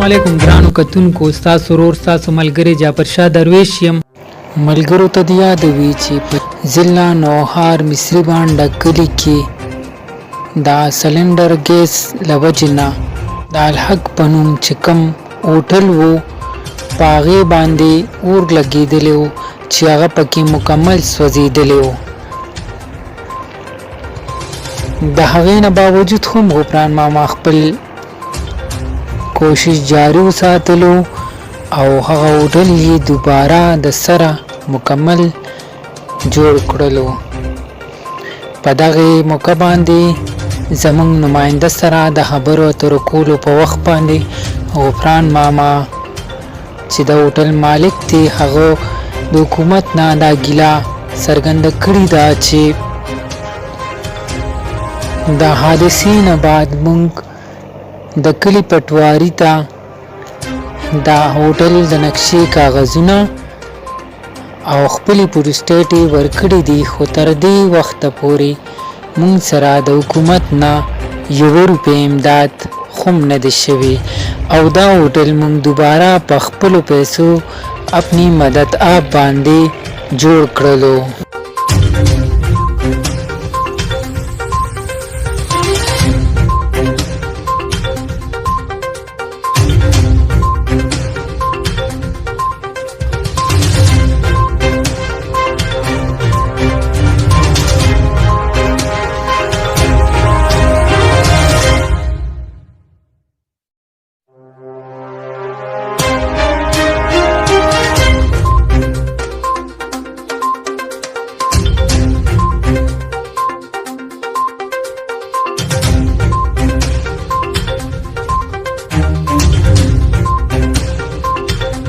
علیکم ګرانو کتونکو، ستاسو ورور ستاسو ملګری جعفر شاه درویش یم. ملګرو ته د یاد وي چې په ضلع نوهار مصري بانډه کلي کې دا سلنډر ګیس له وجې نه د الحق په نوم چې کوم هوټل و په هغې باندې اور لګېدلی و چې هغه پکې مکمل سوځېدلی و. د هغې نه باوجود هم غفران ماما خپل کوشش جاری وساتلو او هغه هوټل یې دوباره د سره مکمل جوړ کړلو. په دغه موقع باندې زموږ نماینده سره د خبرو اترو کولو په وخت باندې غفران ماما چې د هوټل مالک دی هغه د حکومت نه دا ګیله څرګنده کړې ده چې د حادثې نه بعد موږ د کلي پټواري ته دا هوټل د نقشې کاغذونه او خپلې پوسټیټ یې ورکړي دي، خو تر دې وخته پورې موږ سره د حکومت نه 1 روپۍ امداد هم نه دی شوی او دا هوټل موږ دوباره په خپلو پیسو اپنی مدد آپ باندې جوړ کړلو.